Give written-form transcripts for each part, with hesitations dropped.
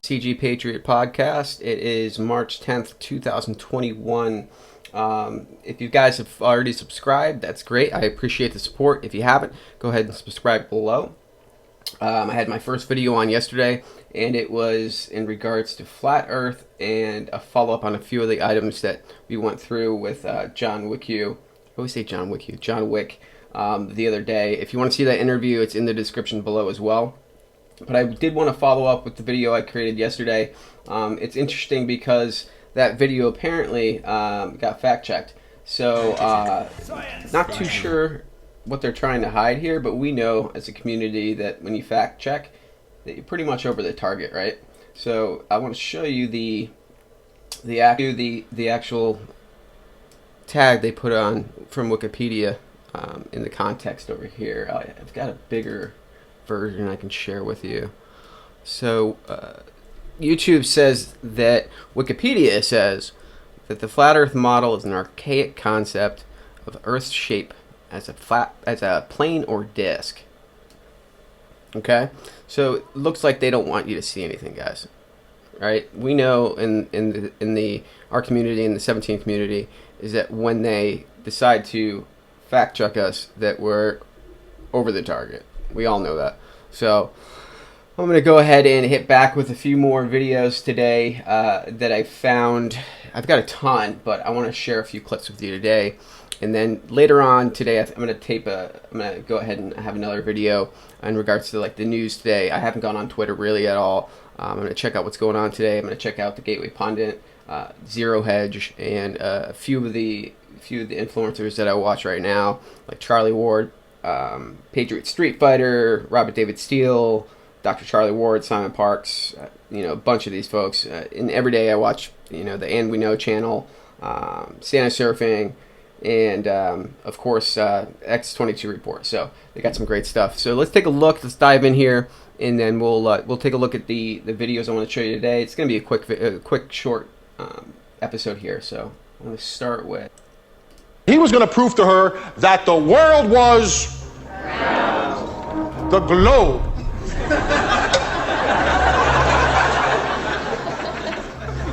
CGPATRIOT podcast. It is March 10th, 2021. If you guys have already subscribed, that's great. I appreciate the support. If you haven't, go ahead and subscribe below. I had my first video on yesterday, and it was in regards to Flat Earth and a follow-up on a few of the items that we went through with John Wick. I always say John Wick. John Wick the other day. If you want to see that interview, it's in the description below as well. But I did want to follow up with the video I created yesterday. It's interesting because that video apparently got fact-checked. So, not too sure what they're trying to hide here, but we know as a community that when you fact-check, that you're pretty much over the target, right? So, I want to show you the actual tag they put on from Wikipedia in the context over here. I've got a bigger version I can share with you. So YouTube says that Wikipedia says that the flat Earth model is an archaic concept of Earth's shape as a plane or disc. Okay, so it looks like they don't want you to see anything, guys. Right? We know in our community, in the 17 community, is that when they decide to fact check us, that we're over the target. We all know that. So I'm going to go ahead and hit back with a few more videos today that I found. I've got a ton, but I want to share a few clips with you today. And then later on today, I'm going to go ahead and have another video in regards to like the news today. I haven't gone on Twitter really at all. I'm going to check out what's going on today. I'm going to check out the Gateway Pundit, Zero Hedge, and a few of the influencers that I watch right now, like Charlie Ward, Patriot Street Fighter, Robert David Steele, Dr. Charlie Ward, Simon Parks, a bunch of these folks. And every day I watch, the And We Know channel, Santa Surfing, and of course X22 Report. So they got some great stuff. So let's take a look. Let's dive in here, and then we'll take a look at the videos I want to show you today. It's going to be a quick, short episode here. So I'm going to start with. He was going to prove to her that the world was round. The globe.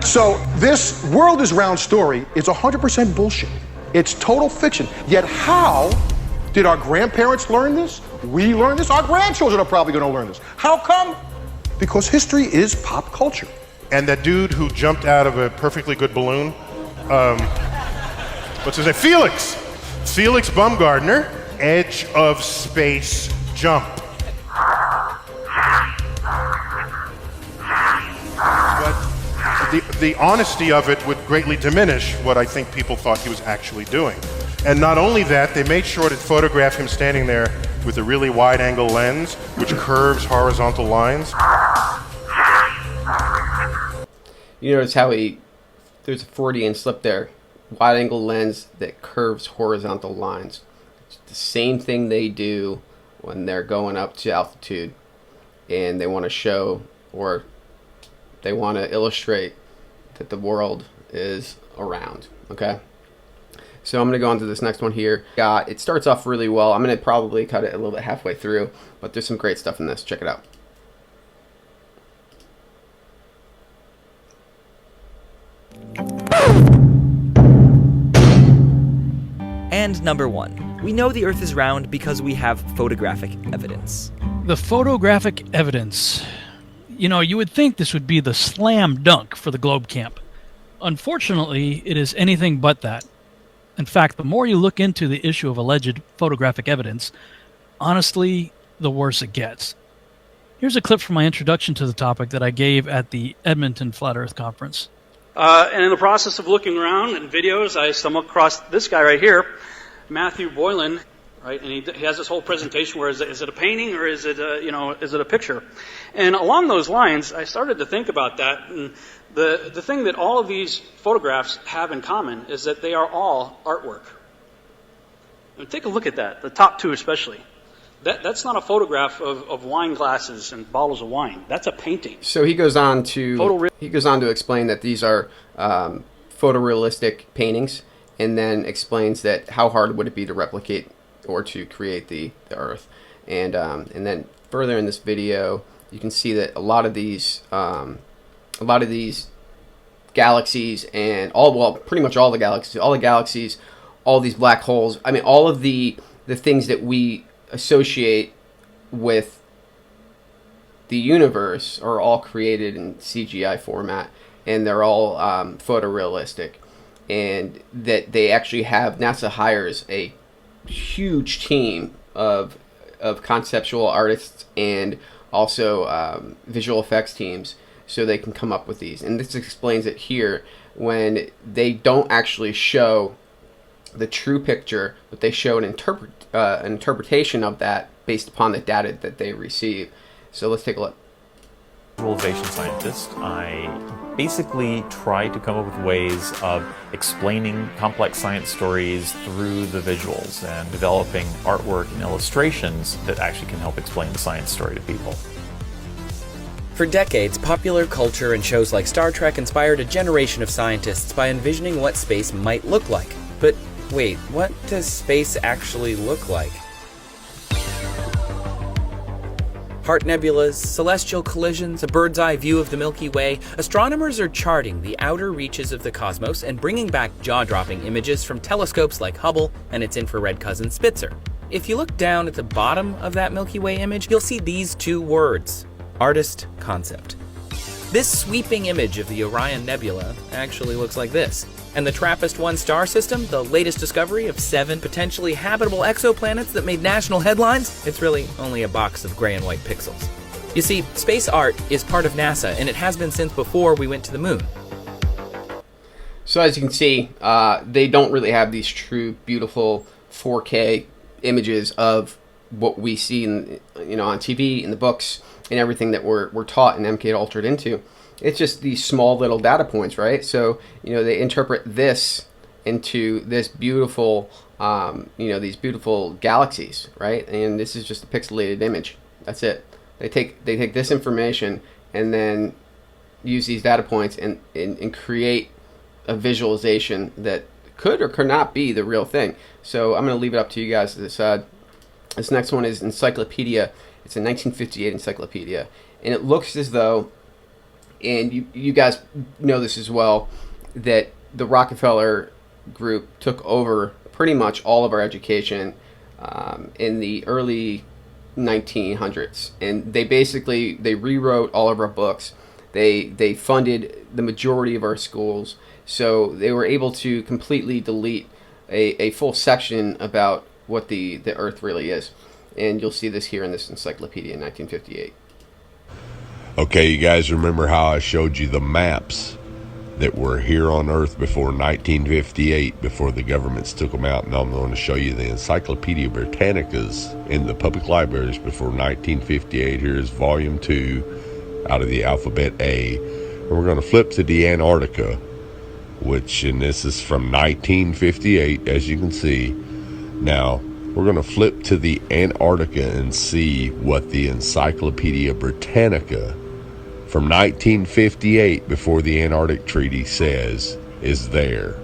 So this world is round story is 100% bullshit. It's total fiction. Yet how did our grandparents learn this? We learned this. Our grandchildren are probably going to learn this. How come? Because history is pop culture. And that dude who jumped out of a perfectly good balloon, what's his name? Felix Baumgartner, edge of space jump. But the honesty of it would greatly diminish what I think people thought he was actually doing. And not only that, they made sure to photograph him standing there with a really wide-angle lens, which curves horizontal lines. You notice how there's a Freudian slip there. Wide-angle lens that curves horizontal lines. It's the same thing they do when they're going up to altitude and they want to show, or they want to illustrate that the world is around. Okay, so I'm going to go on to this next one here. It starts off really well. I'm going to probably cut it a little bit halfway through, but there's some great stuff in this. Check it out. And number one, we know the Earth is round because we have photographic evidence. The photographic evidence. You would think this would be the slam dunk for the Globe Camp. Unfortunately, it is anything but that. In fact, the more you look into the issue of alleged photographic evidence, honestly, the worse it gets. Here's a clip from my introduction to the topic that I gave at the Edmonton Flat Earth Conference. And in the process of looking around in videos, I stumbled across this guy right here, Matthew Boylan, right? And he has this whole presentation where is it a painting or is it a picture? And along those lines, I started to think about that. And the thing that all of these photographs have in common is that they are all artwork. And take a look at that, the top two especially. That's not a photograph of wine glasses and bottles of wine. That's a painting. So he goes on to explain that these are photorealistic paintings, and then explains that how hard would it be to replicate or to create the Earth, and then further in this video, you can see that a lot of these a lot of these galaxies and pretty much all the galaxies, all these black holes. I mean, all of the things that we associate with the universe are all created in CGI format, and they're all photorealistic. And that they actually have, NASA hires a huge team of conceptual artists and also visual effects teams, so they can come up with these. And this explains it here when they don't actually show the true picture, but they show an interpretation of that based upon the data that they receive. So let's take a look. Visualization scientist, I basically try to come up with ways of explaining complex science stories through the visuals and developing artwork and illustrations that actually can help explain the science story to people. For decades, popular culture and shows like Star Trek inspired a generation of scientists by envisioning what space might look like. But wait, what does space actually look like? Heart nebulas, celestial collisions, a bird's eye view of the Milky Way, astronomers are charting the outer reaches of the cosmos and bringing back jaw-dropping images from telescopes like Hubble and its infrared cousin Spitzer. If you look down at the bottom of that Milky Way image, you'll see these two words: artist concept. This sweeping image of the Orion Nebula actually looks like this. And the TRAPPIST-1 star system, the latest discovery of 7 potentially habitable exoplanets that made national headlines, it's really only a box of gray and white pixels. You see, space art is part of NASA, and it has been since before we went to the moon. So as you can see, they don't really have these true, beautiful 4K images of what we see in, on TV, in the books, and everything that we're taught and MK Ultra into. It's just these small little data points, right? So, they interpret this into this beautiful, these beautiful galaxies, right? And this is just a pixelated image. That's it. They take this information and then use these data points and create a visualization that could or could not be the real thing. So I'm going to leave it up to you guys to decide. This next one is Encyclopedia. It's a 1958 encyclopedia, and it looks as though, and you guys know this as well, that the Rockefeller group took over pretty much all of our education in the early 1900s, and they rewrote all of our books. They funded the majority of our schools, so they were able to completely delete a full section about what the Earth really is. And you'll see this here in this encyclopedia in 1958. Okay, you guys remember how I showed you the maps that were here on Earth before 1958, before the governments took them out? And I'm going to show you the Encyclopedia Britannicas in the public libraries before 1958. Here's volume 2 out of the alphabet A. And we're going to flip to the Antarctica, and this is from 1958, as you can see. Now, we're going to flip to the Antarctica and see what the Encyclopedia Britannica from 1958, before the Antarctic Treaty, says is there.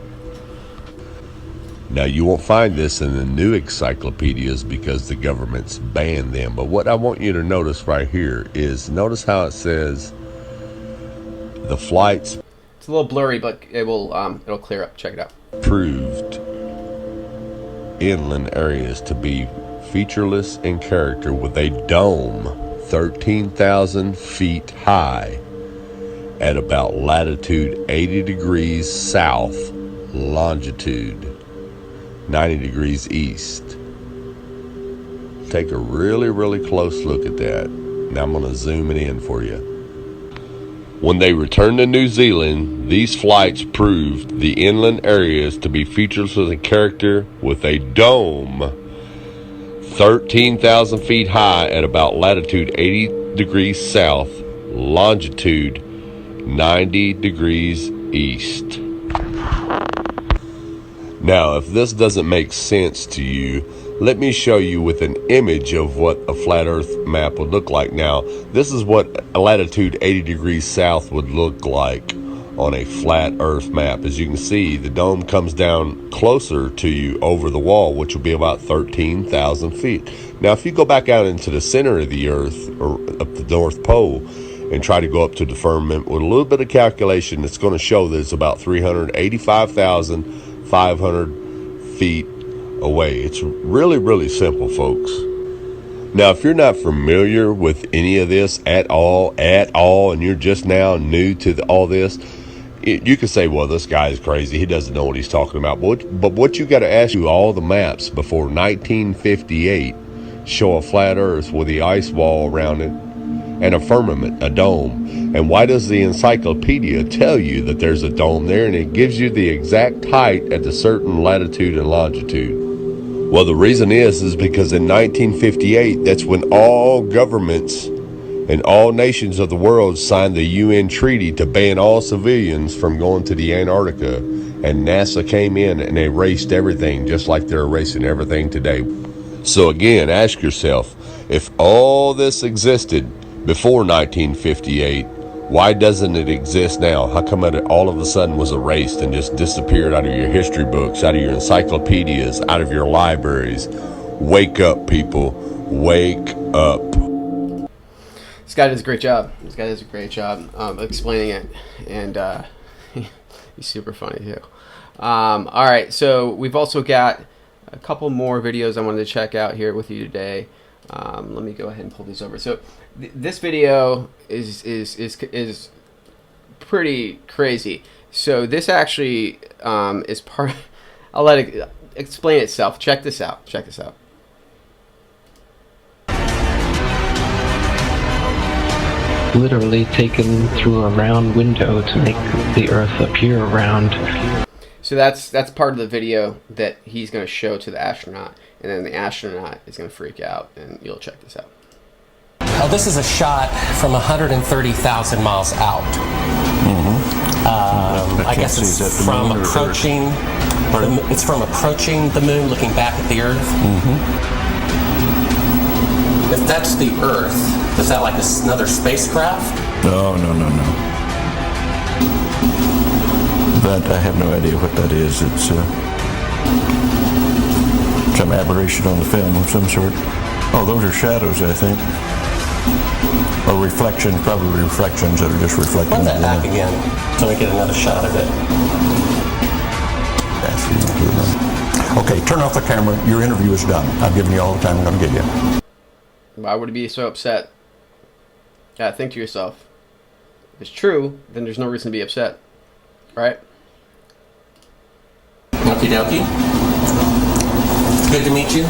Now, you won't find this in the new encyclopedias because the government's banned them. But what I want you to notice right here is, notice how it says the flights. It's a little blurry, but it'll clear up. Check it out. Proved inland areas to be featureless in character, with a dome 13,000 feet high at about latitude 80 degrees south, longitude 90 degrees east. Take a really close look at that. Now I'm going to zoom it in for you. When they returned to New Zealand, these flights proved the inland areas to be featureless in character, with a dome 13,000 feet high at about latitude 80 degrees south, longitude 90 degrees east. Now, if this doesn't make sense to you, let me show you with an image of what a flat earth map would look like. Now, this is what a latitude 80 degrees south would look like on a flat earth map. As you can see, the dome comes down closer to you over the wall, which will be about 13,000 feet. Now, if you go back out into the center of the earth, or up the North Pole, and try to go up to the firmament with a little bit of calculation. It's going to show that it's about 385,500 feet away. It's really, really simple, folks. Now, if you're not familiar with any of this at all, and you're just now new to all this, you could say, well, this guy is crazy. He doesn't know what he's talking about. But what you got to ask you, all the maps before 1958 show a flat Earth with the ice wall around it and a firmament, a dome. And why does the encyclopedia tell you that there's a dome there, and it gives you the exact height at a certain latitude and longitude? Well, the reason is because in 1958, that's when all governments and all nations of the world signed the UN treaty to ban all civilians from going to the Antarctica, and NASA came in and erased everything, just like they're erasing everything today. So again, ask yourself, if all this existed before 1958, why doesn't it exist now? How come it all of a sudden was erased and just disappeared out of your history books, out of your encyclopedias, out of your libraries? Wake up, people. Wake up. This guy does a great job. Explaining it, and he's super funny too. All right, so we've also got a couple more videos I wanted to check out here with you today. Let me go ahead and pull these over. So this video is pretty crazy. So this actually is part. I'll let it explain itself. Check this out. Literally taken through a round window to make the Earth appear round. So that's part of the video that he's going to show to the astronaut, and then the astronaut is going to freak out, and you'll check this out. Oh, this is a shot from 130,000 miles out. I guess it's from approaching. It's from approaching the moon, looking back at the Earth. If that's the Earth, is that like another spacecraft? No. That I have no idea what that is. It's some aberration on the film of some sort. Oh, those are shadows, I think. Or reflections, probably reflections that are just reflecting. Run that back again so we get another shot of it. Okay, turn off the camera. Your interview is done. I've given you all the time I'm going to give you. Why would he be so upset? Yeah, think to yourself. If it's true, then there's no reason to be upset. Right? Okie dokie. Good to meet you.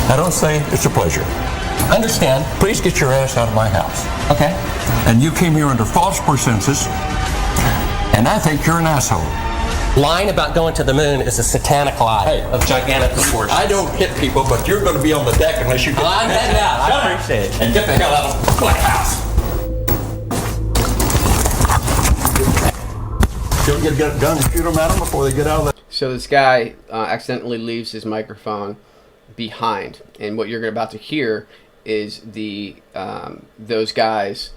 I don't say it's a pleasure. Understand. Please get your ass out of my house. Okay. And you came here under false pretenses, and I think you're an asshole. Lying about going to the moon is a satanic lie of gigantic proportions. I don't hit people, but you're going to be on the deck unless you get... I'm heading out. I appreciate it. And get the hell out of my house. You'll get a gun and shoot them at them before they get out of the... So this guy accidentally leaves his microphone behind, and what you're about to hear is those guys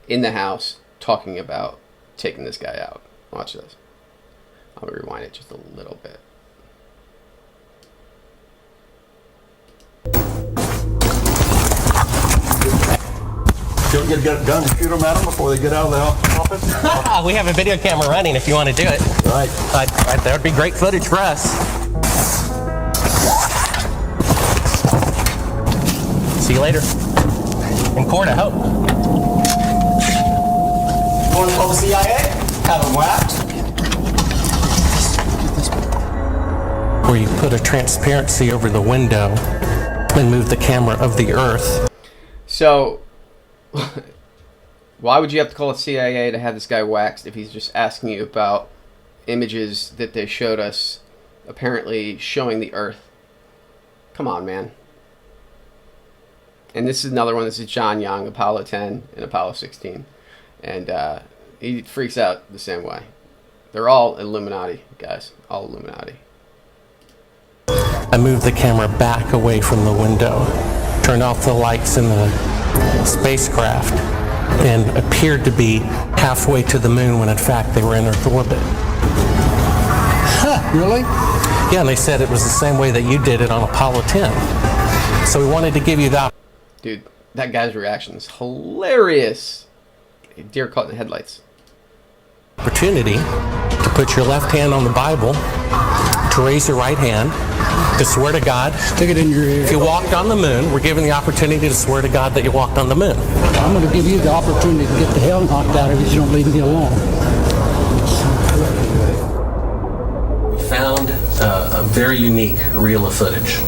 in the house talking about taking this guy out. Watch this. I'm going to rewind it just a little bit. You'll get a gun and shoot them at them before they get out of the office. We have a video camera running if you want to do it. Right. That would be great footage for us. See you later. In court, I hope. Want to call the CIA? Have them whacked? Where you put a transparency over the window and move the camera of the Earth. So, why would you have to call the CIA to have this guy waxed if he's just asking you about images that they showed us, apparently showing the Earth? Come on, man. And this is another one. This is John Young, Apollo 10 and Apollo 16. And he freaks out the same way. They're all Illuminati, guys. All Illuminati. I moved the camera back away from the window, turned off the lights in the spacecraft, and appeared to be halfway to the moon when in fact they were in Earth orbit. Huh, really? Yeah, and they said it was the same way that you did it on Apollo 10. So we wanted to give you that. Dude, that guy's reaction is hilarious. deer caught in the headlights. Opportunity to put your left hand on the Bible, to raise your right hand, to swear to God. Stick it in your ear. If you walked on the moon, we're given the opportunity to swear to God that you walked on the moon. I'm going to give you the opportunity to get the hell knocked out of you if you don't leave me alone. We found a very unique reel of footage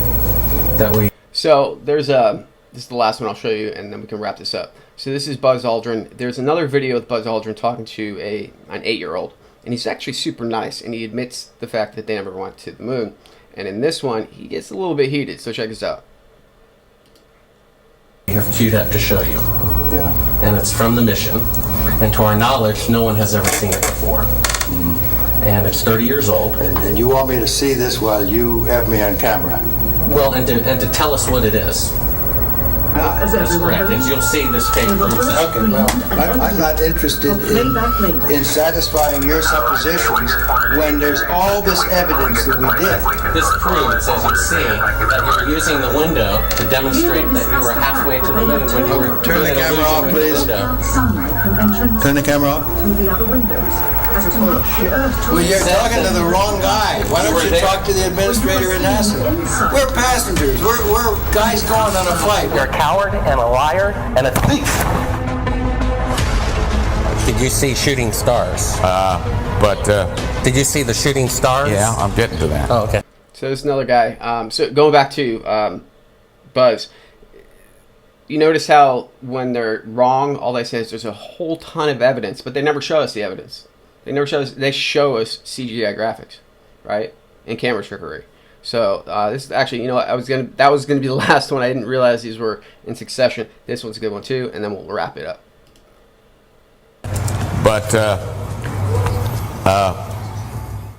that we... So there's this is the last one I'll show you, and then we can wrap this up. So this is Buzz Aldrin. There's another video with Buzz Aldrin talking to an 8-year-old, and he's actually super nice, and he admits the fact that they never went to the moon. And in this one, he gets a little bit heated, so check this out. We have queued up to show you. Yeah. And it's from the mission, and to our knowledge, no one has ever seen it before. And it's 30 years old. And you want me to see this while you have me on camera? Well, and to tell us what it is. That's correct, and you'll see this tape proves that. Okay, well, I'm not interested in satisfying your suppositions when there's all this evidence that we did. This proves, as you see, that you were using the window to demonstrate that you were halfway to the moon when you were Turn the camera off, please. Turn the camera off. Well, you're talking to the wrong guy. Why don't you talk to the administrator at NASA? We're passengers. We're guys going on a flight. You're a coward and a liar and a thief. Did you see shooting stars? Did you see the shooting stars? Yeah, I'm getting to that. Oh, okay. So there's another guy. So going back to Buzz, you notice how when they're wrong, all they say is there's a whole ton of evidence, but they never show us the evidence. They show us CGI graphics, right, and camera trickery. So this is actually, you know, that was gonna be the last one. I didn't realize these were in succession. This one's a good one too, and then we'll wrap it up. But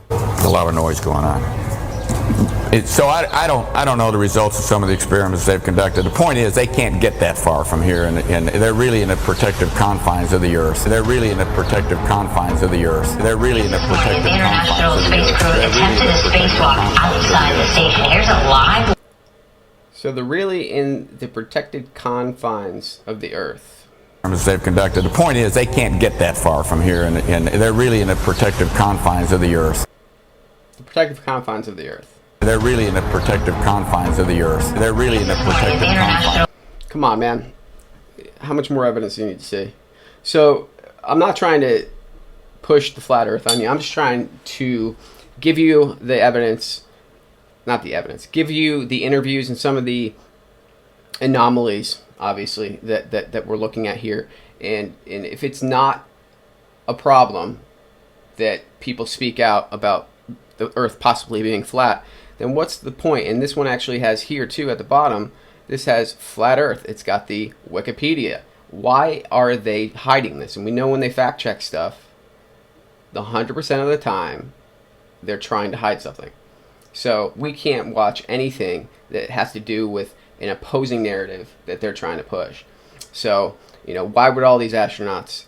there's a lot of noise going on. So I don't know the results of some of the experiments they've conducted. The point is they can't get that far from here, and they're really in the protective confines of the Earth. They're really in the protective confines of the Earth. They're really in the protective confines of the Earth. Attempted a spacewalk outside the station. Here's a live. So they're really in the protected confines of the Earth. They've conducted. The point is they can't get that far from here, and they're really in the protective confines of the Earth. The protective confines of the Earth. They're really in the protective confines of the Earth. They're really in the protective confines. Come on, man. How much more evidence do you need to see? So I'm not trying to push the flat Earth on you. I'm just trying to give you the evidence, not the evidence, give you the interviews and some of the anomalies, obviously, that we're looking at here. And if it's not a problem that people speak out about the Earth possibly being flat, then what's the point? And this one actually has here too at the bottom, this has flat Earth. It's got the Wikipedia. Why are they hiding this? And we know when they fact check stuff, the 100% of the time, they're trying to hide something. So we can't watch anything that has to do with an opposing narrative that they're trying to push. So, you know, why would all these astronauts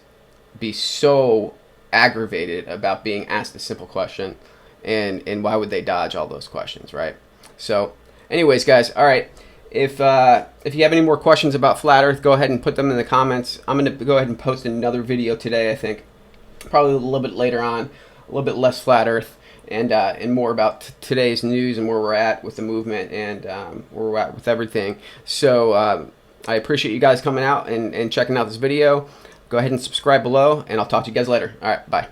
be so aggravated about being asked a simple question? And why would they dodge all those questions, right? So, anyways, guys, all right. If you have any more questions about flat Earth, go ahead and put them in the comments. I'm going to go ahead and post another video today, I think. Probably a little bit later on, a little bit less flat Earth, and more about today's news and where we're at with the movement and where we're at with everything. So, I appreciate you guys coming out and checking out this video. Go ahead and subscribe below, and I'll talk to you guys later. All right, bye.